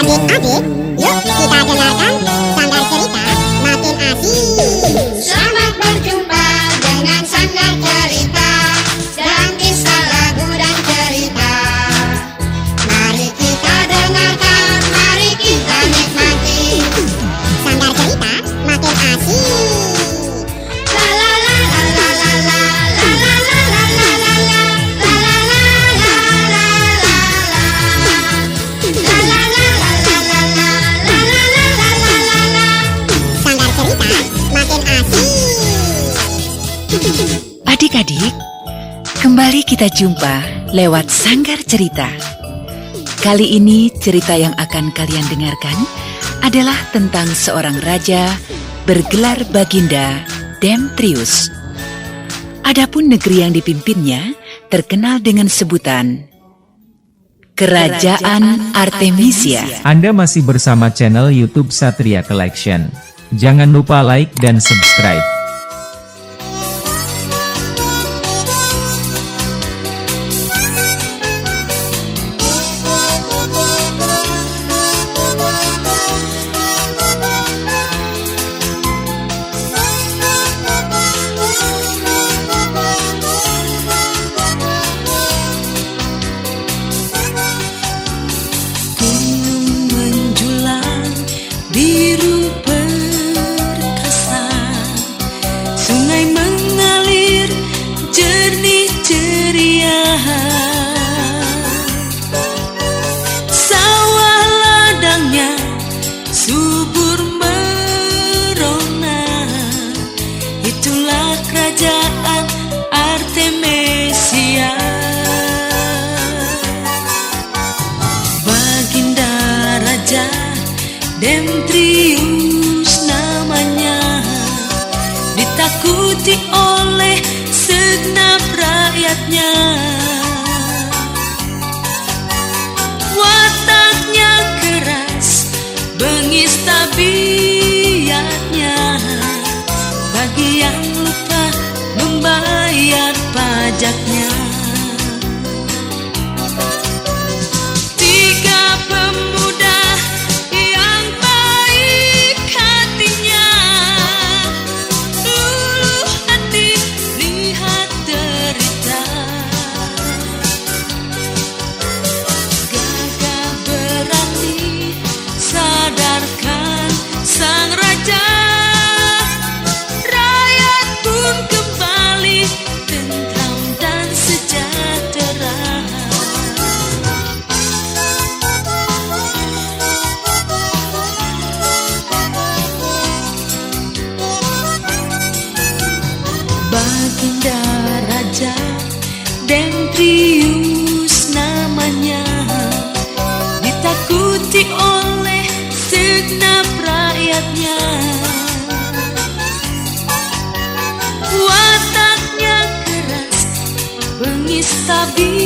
Adik-adik, yuk kita dengarkan Sanggar Cerita Makin Asik. Selamat berjumpa dengan Sanggar Cerita dan kisah lagu dan cerita. Mari kita dengarkan, mari kita nikmati. Sanggar Cerita Makin Asik. La la la la la la la la la la la la la la la Adik-adik, kembali kita jumpa lewat Sanggar Cerita. Kali ini cerita yang akan kalian dengarkan adalah tentang seorang raja bergelar Baginda Demetrius. Adapun negeri yang dipimpinnya terkenal dengan sebutan Kerajaan Artemisia. Anda masih bersama channel YouTube Satria Collection. Jangan lupa like dan subscribe. Biru perkasa, sungai mengalir jernih ceria, sawah ladangnya subur merona. Itulah kerajaan Artemisia. Baginda Raja Demetrius namanya, ditakuti oleh segenap rakyatnya. Wataknya keras, bengis tabiatnya, bagi yang lupa membayar pajaknya. Tiga pemuda yang baik hatinya, luluh hati lihat derita, gagah berani sadarkan sang raja. Rakyat pun kembali tentram dan sejahtera. Baginda Raja Demetrius namanya, ditakuti oleh segenap rakyatnya. Wataknya keras, bengis tabiatnya,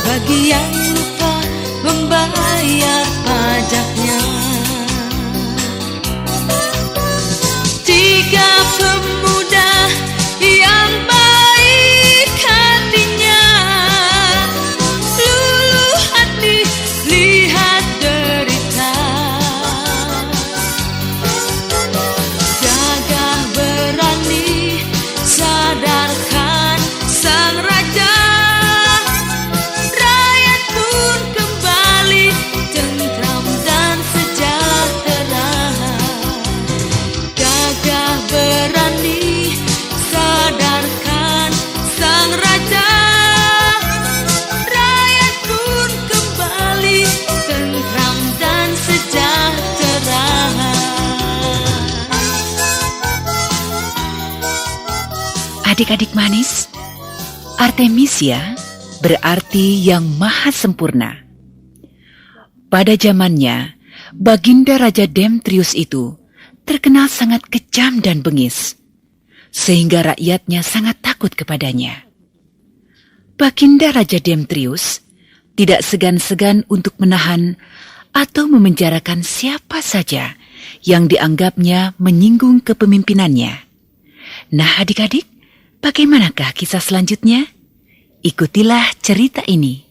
bagi yang lupa membayar pajaknya. Tiga pemuda yang baik hatinya, luluh hati lihat derita, gagah berani sadarkan sang raja. Rakyat pun kembali tentram dan sejahtera. Gagah berani sadarkan sang raja. Rakyat pun kembali tentram dan sejahtera. Adik-adik manis, Artemisia berarti yang maha sempurna. Pada zamannya, Baginda Raja Demetrius itu terkenal sangat kejam dan bengis, sehingga rakyatnya sangat takut kepadanya. Baginda Raja Demetrius tidak segan-segan untuk menahan atau memenjarakan siapa saja yang dianggapnya menyinggung kepemimpinannya. Nah adik-adik, bagaimanakah kisah selanjutnya? Ikutilah cerita ini.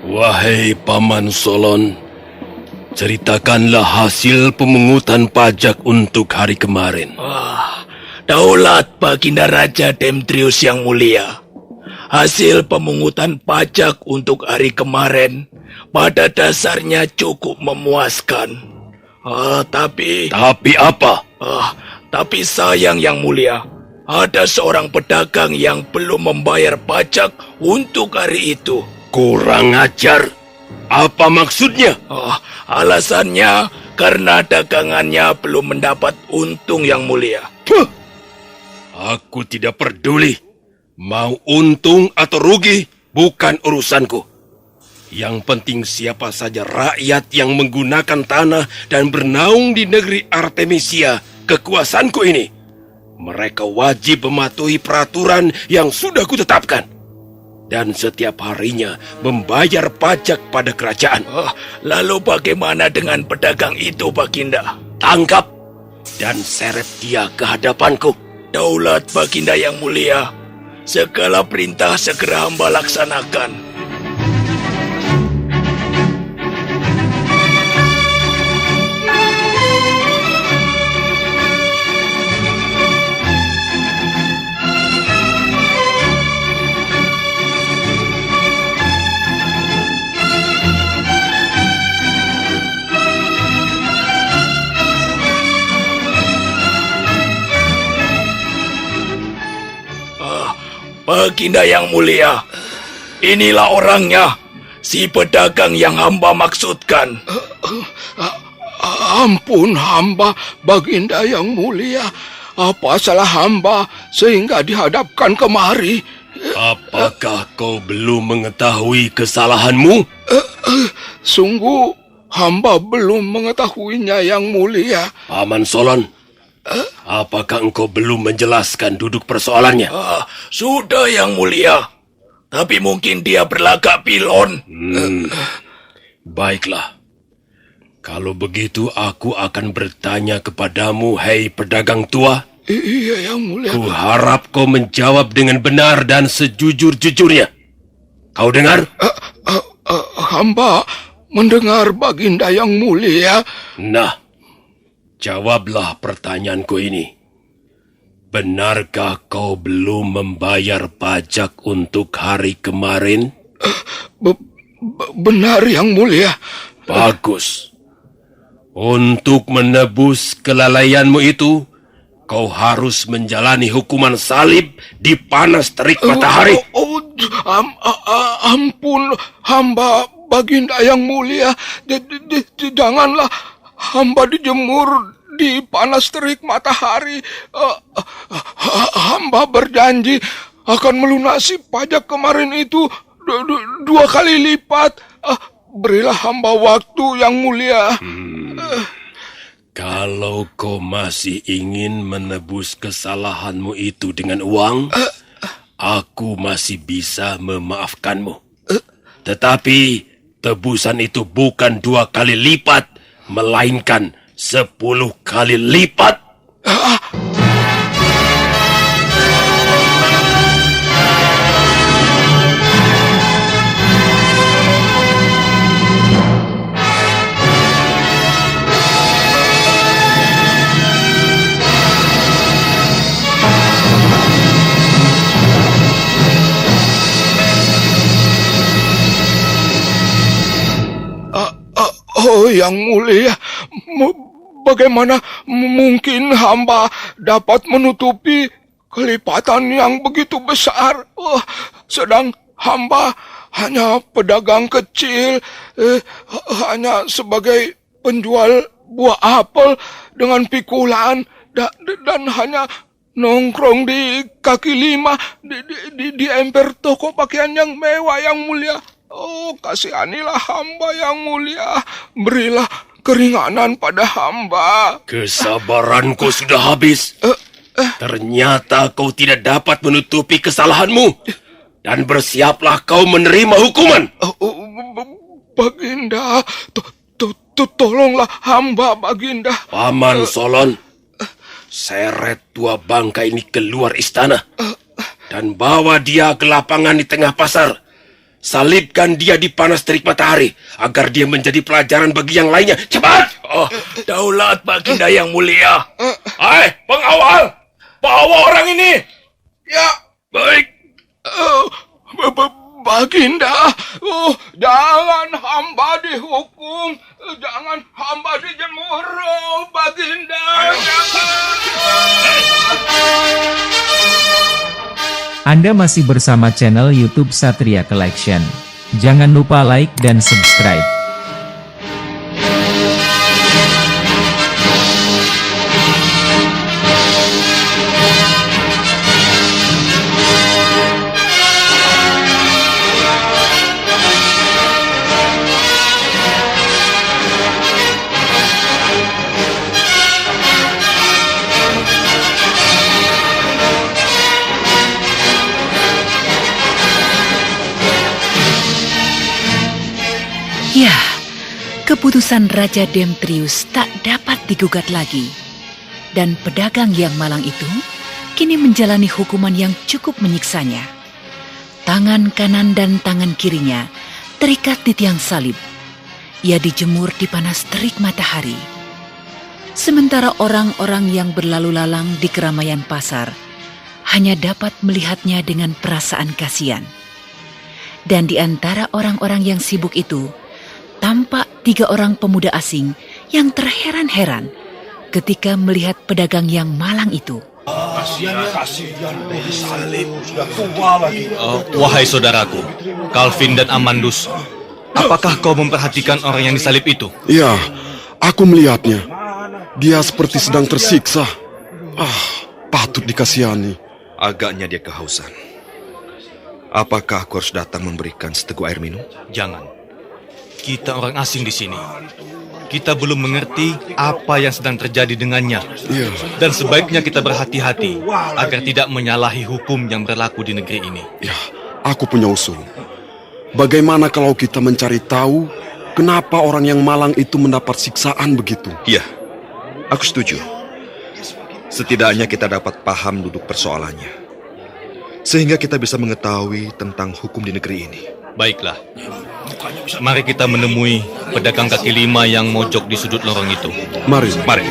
Wahai Paman Solon, ceritakanlah hasil pemungutan pajak untuk hari kemarin. Daulat Baginda Raja Demetrius yang mulia. Hasil pemungutan pajak untuk hari kemarin pada dasarnya cukup memuaskan. Tapi apa? Tapi sayang yang mulia, ada seorang pedagang yang belum membayar pajak untuk hari itu. Kurang ajar. Apa maksudnya? Alasannya karena dagangannya belum mendapat untung yang mulia. Aku tidak peduli. Mau untung atau rugi, bukan urusanku. Yang penting siapa saja rakyat yang menggunakan tanah dan bernaung di negeri Artemisia, kekuasaanku ini. Mereka wajib mematuhi peraturan yang sudah kutetapkan. Dan setiap harinya membayar pajak pada kerajaan. Lalu bagaimana dengan pedagang itu, Baginda? Tangkap dan seret dia ke hadapanku. Daulat Baginda yang mulia, segala perintah segera hamba laksanakan. Baginda yang mulia, inilah orangnya, si pedagang yang hamba maksudkan. Ampun hamba, Baginda yang mulia. Apa salah hamba sehingga dihadapkan kemari? Apakah kau belum mengetahui kesalahanmu? Sungguh, hamba belum mengetahuinya yang mulia. Paman Solon, apakah engkau belum menjelaskan duduk persoalannya? Sudah yang mulia, tapi mungkin dia berlagak pilon. Baiklah. Kalau begitu aku akan bertanya kepadamu, hei pedagang tua. Iya yang mulia. Ku harap kau menjawab dengan benar dan sejujur-jujurnya. Kau dengar? Hamba mendengar Baginda yang mulia. Nah, jawablah pertanyaanku ini. Benarkah kau belum membayar pajak untuk hari kemarin? Benar yang mulia. Bagus. Untuk menebus kelalaianmu itu, kau harus menjalani hukuman salib di panas terik matahari. Ampun, hamba Baginda yang mulia. Janganlah hamba dijemur di panas terik matahari. Hamba berjanji akan melunasi pajak kemarin itu 2 kali lipat. Berilah hamba waktu yang mulia. Kalau kau masih ingin menebus kesalahanmu itu dengan uang, aku masih bisa memaafkanmu. Tetapi tebusan itu bukan 2 kali lipat, melainkan 10 kali lipat. Oh yang mulia, bagaimana mungkin hamba dapat menutupi kelipatan yang begitu besar? Sedang hamba hanya pedagang kecil, hanya sebagai penjual buah apel dengan pikulan, dan hanya nongkrong di kaki lima di emper toko pakaian yang mewah yang mulia. Oh, kasihanilah hamba yang mulia. Berilah keringanan pada hamba. Kesabaranku sudah habis. Ternyata kau tidak dapat menutupi kesalahanmu. Dan bersiaplah kau menerima hukuman. Baginda, tolonglah hamba, Baginda. Paman Solon, seret dua bangkai ini keluar istana. Dan bawa dia ke lapangan di tengah pasar. Salibkan dia di panas terik matahari, agar dia menjadi pelajaran bagi yang lainnya. Cepat! Oh, daulat Baginda yang mulia. Hai, pengawal! Bawa orang ini! Ya, Baik. Baginda, jangan hamba dihukum, jangan hamba dijemur, Baginda. Anda masih bersama channel YouTube Satria Collection. Jangan lupa like dan subscribe. Ya, keputusan Raja Demetrius tak dapat digugat lagi. Dan pedagang yang malang itu kini menjalani hukuman yang cukup menyiksanya. Tangan kanan dan tangan kirinya terikat di tiang salib. Ia dijemur di panas terik matahari. Sementara orang-orang yang berlalu lalang di keramaian pasar hanya dapat melihatnya dengan perasaan kasihan. Dan di antara orang-orang yang sibuk itu, tampak 3 orang pemuda asing yang terheran-heran ketika melihat pedagang yang malang itu. Wahai saudaraku, Calvin dan Amandus, apakah kau memperhatikan orang yang disalib itu? Ya, aku melihatnya. Dia seperti sedang tersiksa. Patut dikasihani. Agaknya dia kehausan. Apakah aku harus datang memberikan seteguk air minum? Jangan. Kita orang asing di sini. Kita belum mengerti apa yang sedang terjadi dengannya. Iya. Dan sebaiknya kita berhati-hati agar tidak menyalahi hukum yang berlaku di negeri ini. Ya, aku punya usul. Bagaimana kalau kita mencari tahu kenapa orang yang malang itu mendapat siksaan begitu? Iya, aku setuju. Setidaknya kita dapat paham duduk persoalannya. Sehingga kita bisa mengetahui tentang hukum di negeri ini. Baiklah. Mari kita menemui pedagang kaki lima yang mojok di sudut lorong itu. Mari. Mari.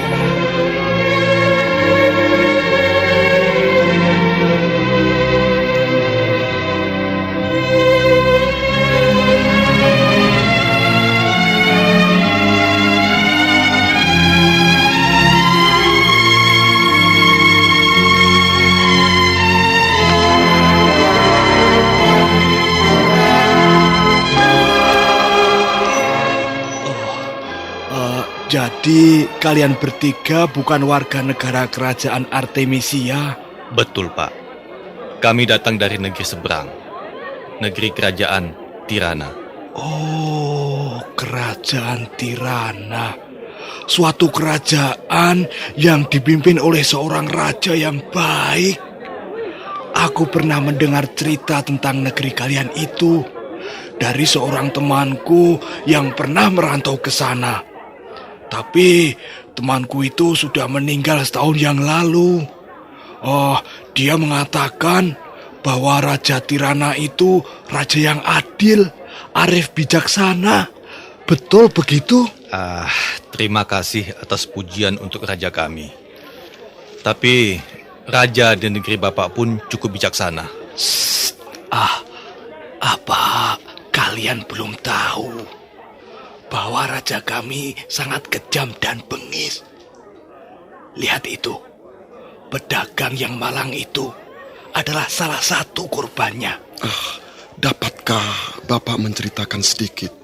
Jadi kalian bertiga bukan warga negara kerajaan Artemisia? Betul, Pak. Kami datang dari negeri seberang. Negeri kerajaan Tirana. Oh, kerajaan Tirana. Suatu kerajaan yang dipimpin oleh seorang raja yang baik. Aku pernah mendengar cerita tentang negeri kalian itu dari seorang temanku yang pernah merantau ke sana. Tapi temanku itu sudah meninggal setahun yang lalu. Dia mengatakan bahwa Raja Tirana itu raja yang adil, arif bijaksana. Betul begitu? Terima kasih atas pujian untuk raja kami. Tapi raja di negeri Bapak pun cukup bijaksana. Apa kalian belum tahu bahwa raja kami sangat kejam dan bengis? Lihat itu, pedagang yang malang itu adalah salah satu korbannya. Dapatkah Bapak menceritakan sedikit?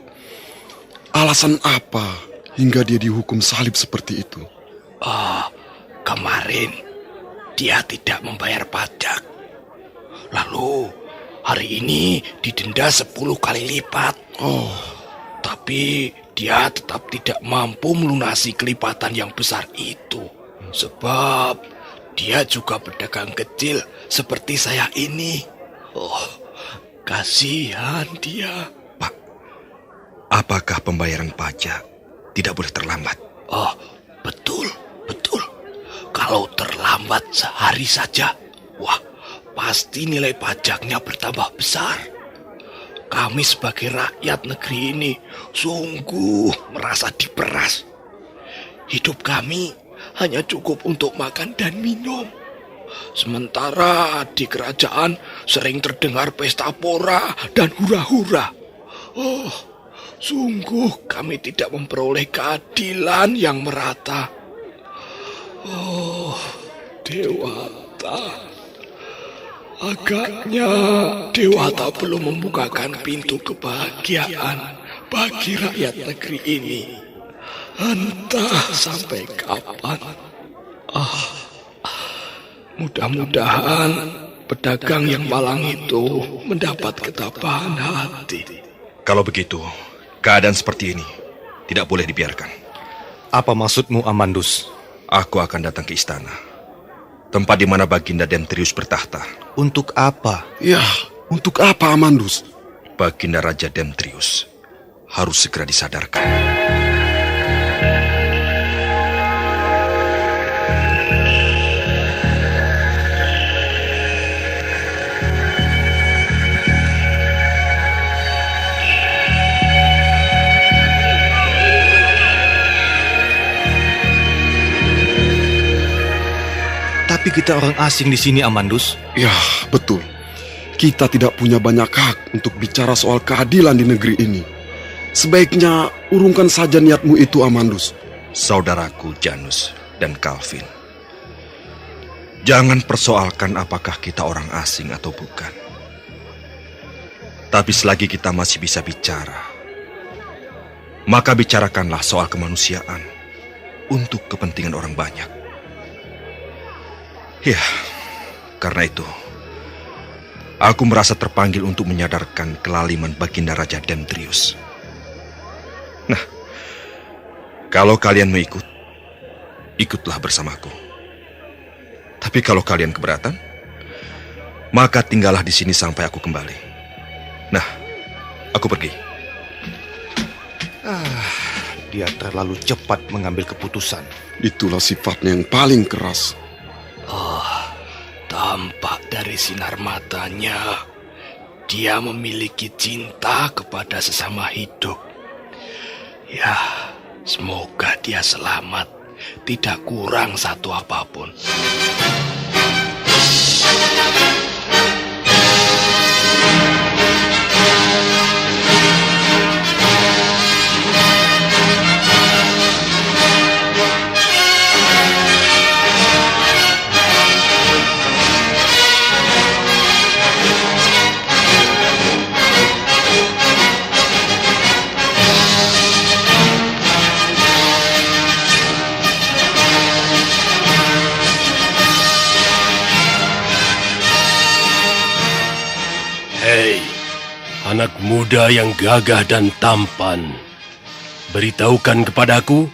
Alasan apa hingga dia dihukum salib seperti itu? Kemarin dia tidak membayar pajak. Lalu hari ini didenda 10 kali lipat. Tapi dia tetap tidak mampu melunasi kelipatan yang besar itu. Sebab Dia juga pedagang kecil seperti saya ini. Oh, kasihan dia. Pak, apakah pembayaran pajak tidak boleh terlambat? Oh, betul. Kalau terlambat sehari saja, wah, pasti nilai pajaknya bertambah besar. Kami sebagai rakyat negeri ini sungguh merasa diperas. Hidup kami hanya cukup untuk makan dan minum. Sementara di kerajaan sering terdengar pesta pora dan hura-hura. Oh, sungguh kami tidak memperoleh keadilan yang merata. Oh, Dewata. Agaknya Dewata belum membukakan pintu kebahagiaan bagi rakyat negeri ini. Entah sampai kapan. Mudah-mudahan pedagang yang malang itu mendapat ketabahan hati. Kalau begitu, keadaan seperti ini tidak boleh dibiarkan. Apa maksudmu, Amandus? Aku akan datang ke istana, tempat di mana Baginda Demetrius bertahta. Untuk apa? Ya, untuk apa, Amandus? Baginda Raja Demetrius harus segera disadarkan. Tapi kita orang asing di sini, Amandus. Ya, betul. Kita tidak punya banyak hak untuk bicara soal keadilan di negeri ini. Sebaiknya urungkan saja niatmu itu, Amandus. Saudaraku Janus dan Calvin, jangan persoalkan apakah kita orang asing atau bukan. Tapi selagi kita masih bisa bicara, maka bicarakanlah soal kemanusiaan untuk kepentingan orang banyak. Ya, karena itu, aku merasa terpanggil untuk menyadarkan kelaliman Baginda Raja Demetrius. Nah, kalau kalian mau ikut, ikutlah bersamaku. Tapi kalau kalian keberatan, maka tinggallah di sini sampai aku kembali. Nah, aku pergi. Dia terlalu cepat mengambil keputusan. Itulah sifatnya yang paling keras. Tampak dari sinar matanya, dia memiliki cinta kepada sesama hidup. Ya, semoga dia selamat, tidak kurang satu apapun. Hei, anak muda yang gagah dan tampan. Beritahukan kepadaku,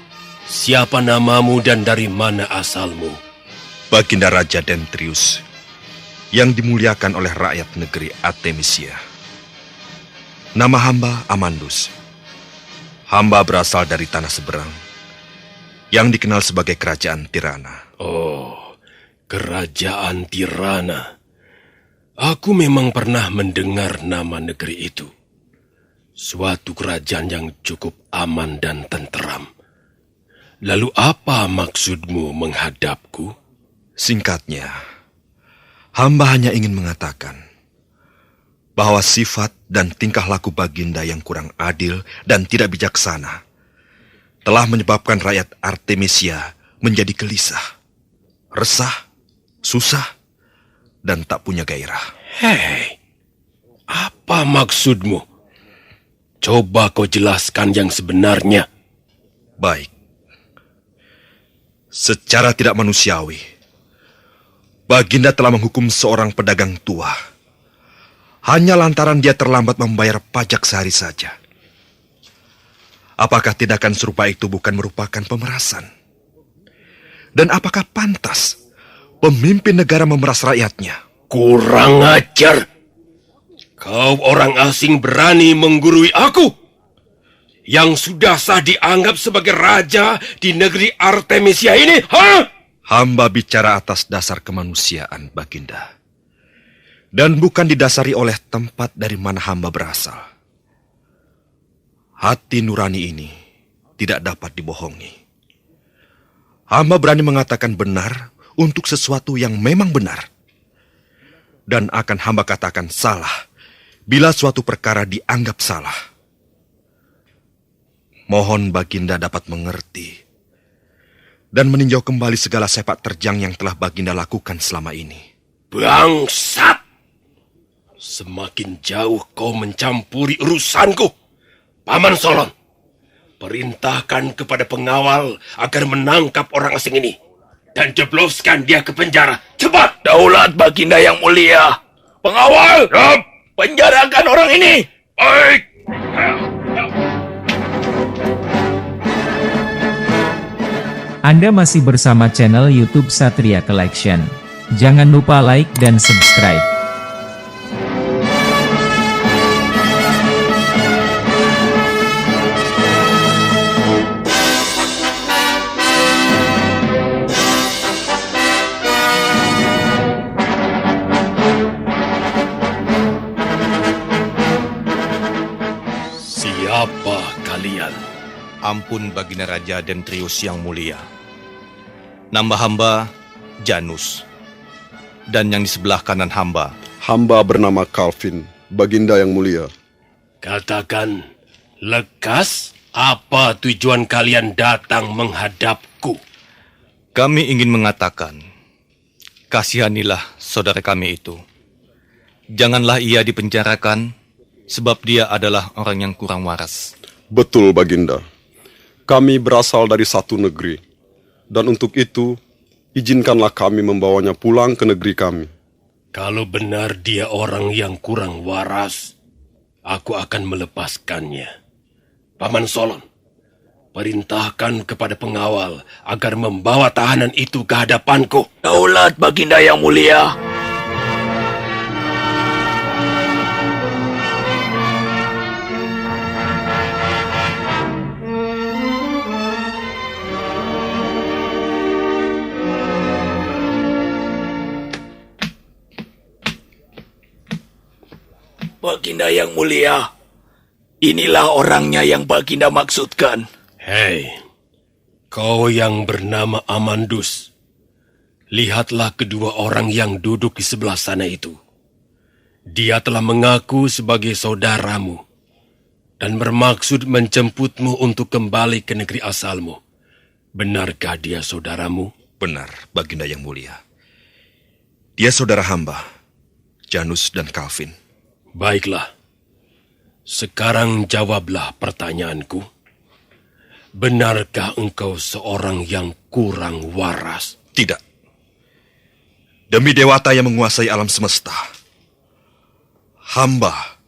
siapa namamu dan dari mana asalmu? Baginda Raja Demetrius, yang dimuliakan oleh rakyat negeri Artemisia. Nama hamba Amandus. Hamba berasal dari tanah seberang, yang dikenal sebagai Kerajaan Tirana. Oh, Kerajaan Tirana. Aku memang pernah mendengar nama negeri itu. Suatu kerajaan yang cukup aman dan tenteram. Lalu apa maksudmu menghadapku? Singkatnya, hamba hanya ingin mengatakan bahwa sifat dan tingkah laku Baginda yang kurang adil dan tidak bijaksana telah menyebabkan rakyat Artemisia menjadi gelisah, resah, susah, dan tak punya gairah. Hei, apa maksudmu? Coba kau jelaskan yang sebenarnya. Baik. Secara tidak manusiawi, Baginda telah menghukum seorang pedagang tua hanya lantaran dia terlambat membayar pajak sehari saja. Apakah tindakan serupa itu bukan merupakan pemerasan? Dan apakah pantas Pemimpin negara memeras rakyatnya. Kurang ajar. Kau orang asing berani menggurui aku, yang sudah sah dianggap sebagai raja di negeri Artemisia ini, ha? Hamba bicara atas dasar kemanusiaan, Baginda. Dan bukan didasari oleh tempat dari mana hamba berasal. Hati nurani ini tidak dapat dibohongi. Hamba berani mengatakan benar untuk sesuatu yang memang benar. Dan akan hamba katakan salah bila suatu perkara dianggap salah. Mohon Baginda dapat mengerti dan meninjau kembali segala sepak terjang yang telah Baginda lakukan selama ini. Bangsat! Semakin jauh kau mencampuri urusanku. Paman Solon, perintahkan kepada pengawal agar menangkap orang asing ini dan jebloskan dia ke penjara. Cepat! Daulat Baginda yang mulia. Pengawal, penjarakan orang ini. Baik. Anda masih bersama channel YouTube Satria Collection. Jangan lupa like dan subscribe. Siapa kalian? Ampun Baginda Raja Demetrius yang mulia. Nama hamba Janus. Dan yang di sebelah kanan hamba. Hamba bernama Calvin, Baginda yang mulia. Katakan, lekas apa tujuan kalian datang menghadapku? Kami ingin mengatakan, kasihanilah saudara kami itu. Janganlah ia dipenjarakan, sebab dia adalah orang yang kurang waras. Betul, Baginda. Kami berasal dari satu negeri. Dan untuk itu, izinkanlah kami membawanya pulang ke negeri kami. Kalau benar dia orang yang kurang waras, aku akan melepaskannya. Paman Solon, perintahkan kepada pengawal agar membawa tahanan itu ke hadapanku. Daulat Baginda yang mulia. Baginda yang mulia, inilah orangnya yang Baginda maksudkan. Hei, kau yang bernama Amandus, lihatlah kedua orang yang duduk di sebelah sana itu. Dia telah mengaku sebagai saudaramu dan bermaksud menjemputmu untuk kembali ke negeri asalmu. Benarkah dia saudaramu? Benar, Baginda yang mulia. Dia saudara hamba, Janus dan Calvin. Baiklah, sekarang jawablah pertanyaanku. Benarkah engkau seorang yang kurang waras? Tidak. Demi Dewata yang menguasai alam semesta, hamba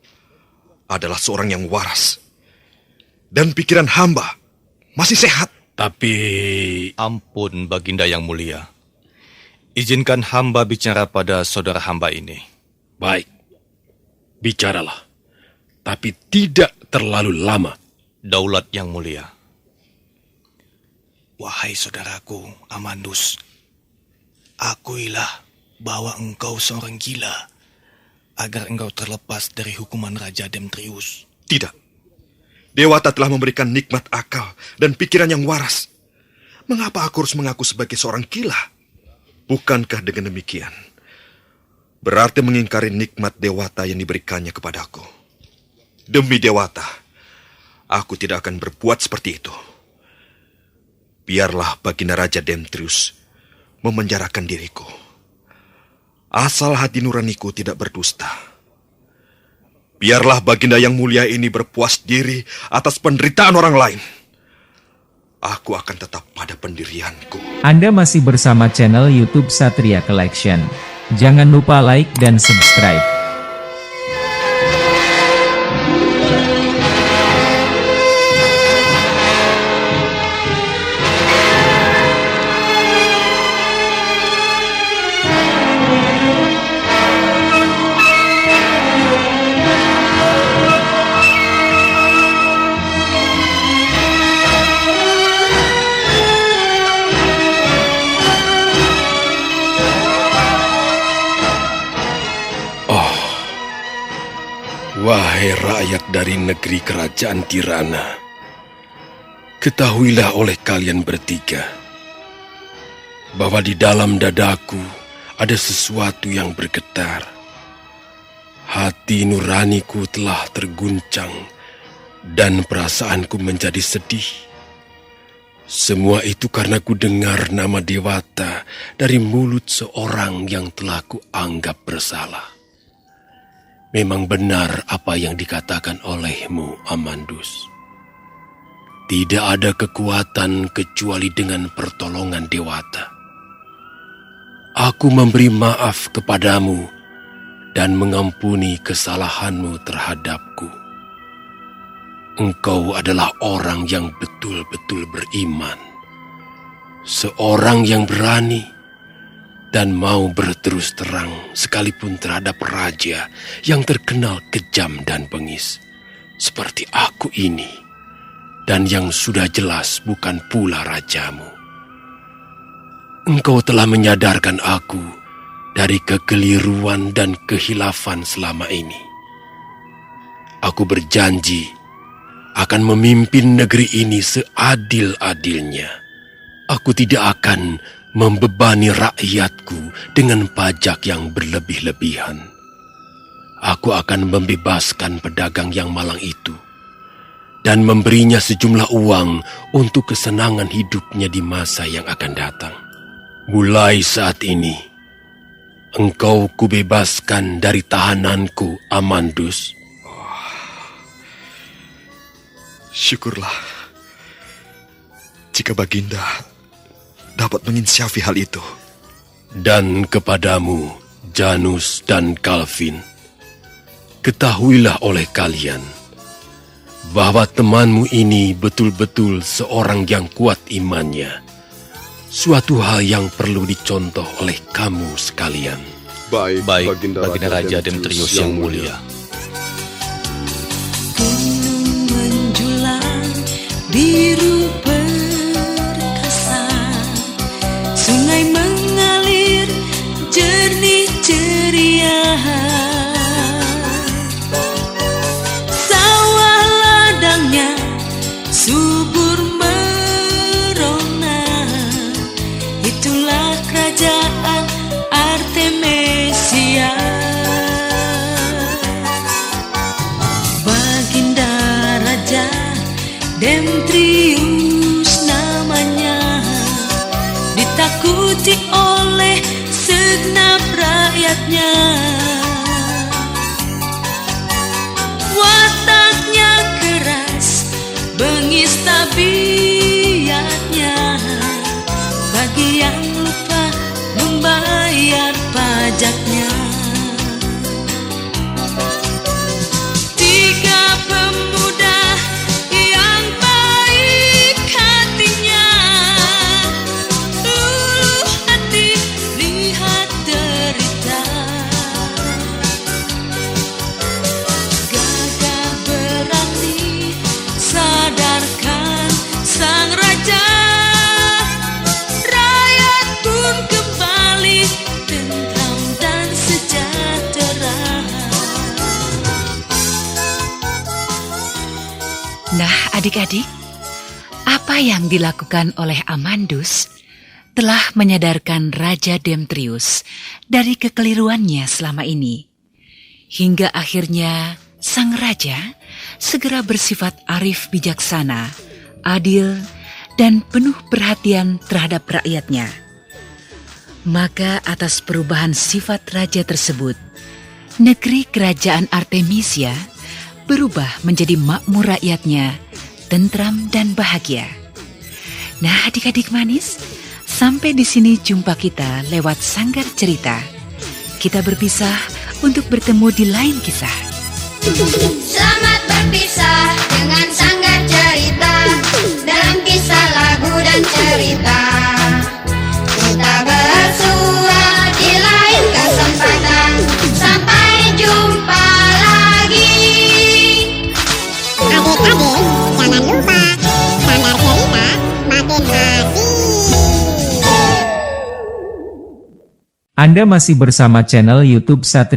adalah seorang yang waras. Dan pikiran hamba masih sehat. Tapi... Ampun Baginda yang mulia. Izinkan hamba bicara pada saudara hamba ini. Baik. Bicaralah, tapi tidak terlalu lama. Daulat yang mulia. Wahai saudaraku, Amandus, akuilah bahwa engkau seorang gila, agar engkau terlepas dari hukuman Raja Demetrius. Tidak. Dewata telah memberikan nikmat akal dan pikiran yang waras. Mengapa aku harus mengaku sebagai seorang gila? Bukankah dengan demikian berarti mengingkari nikmat Dewata yang diberikannya kepadaku? Demi Dewata, aku tidak akan berbuat seperti itu. Biarlah Baginda Raja Demetrius memenjarakan diriku. Asal hati nuraniku tidak berdusta. Biarlah Baginda yang mulia ini berpuas diri atas penderitaan orang lain. Aku akan tetap pada pendirianku. Anda masih bersama channel YouTube Satria Collection. Jangan lupa like dan subscribe. Wahai rakyat dari negeri kerajaan Tirana, ketahuilah oleh kalian bertiga bahwa di dalam dadaku ada sesuatu yang bergetar. Hati nuraniku telah terguncang dan perasaanku menjadi sedih. Semua itu karena ku dengar nama Dewata dari mulut seorang yang telah kuanggap bersalah. Memang benar apa yang dikatakan olehmu, Amandus. Tidak ada kekuatan kecuali dengan pertolongan Dewata. Aku memberi maaf kepadamu dan mengampuni kesalahanmu terhadapku. Engkau adalah orang yang betul-betul beriman, seorang yang berani dan mau berterus terang sekalipun terhadap raja yang terkenal kejam dan bengis seperti aku ini, dan yang sudah jelas bukan pula rajamu. Engkau telah menyadarkan aku dari kekeliruan dan kehilafan selama ini. Aku berjanji akan memimpin negeri ini seadil-adilnya. Aku tidak akan membebani rakyatku dengan pajak yang berlebih-lebihan. Aku akan membebaskan pedagang yang malang itu dan memberinya sejumlah uang untuk kesenangan hidupnya di masa yang akan datang. Mulai saat ini, engkau kubebaskan dari tahananku, Amandus. Syukurlah jika Baginda dapat menginsyafi hal itu. Dan kepadamu, Janus dan Calvin, ketahuilah oleh kalian bahwa temanmu ini betul-betul seorang yang kuat imannya. Suatu hal yang perlu dicontoh oleh kamu sekalian. Baik, Baginda Raja Demetrius yang mulia. Gunung menjulang biru perkasa, sungai mengalir jernih ceria, sawah ladangnya subur merona. Itulah kerajaan Artemisia. Baginda Raja Demetrius namanya, ditakuti oleh segenap rakyatnya. Wataknya keras, bengis tabiatnya, bagi yang lupa membayar pajaknya. Tiga pemuda yang baik hatinya, luluh hati lihat derita, gagah berani sadarkan sang raja. Rakyat pun kembali tentram dan sejahtera. Nah, adik-adik, apa yang dilakukan oleh Amandus telah menyadarkan Raja Demetrius dari kekeliruannya selama ini. Hingga akhirnya sang raja segera bersifat arif bijaksana, adil, dan penuh perhatian terhadap rakyatnya. Maka atas perubahan sifat raja tersebut, negeri kerajaan Artemisia berubah menjadi makmur rakyatnya, tentram dan bahagia. Nah, adik-adik manis, sampai di sini jumpa kita lewat Sanggar Cerita. Kita berpisah untuk bertemu di lain kisah. Selamat berpisah dengan Sanggar Cerita, dalam kisah lagu dan cerita. Kita bersua di lain kesempatan. Sampai jumpa lagi. Adik-adik, jangan lupa Sanggar Cerita makin asik. Anda masih bersama channel YouTube Satria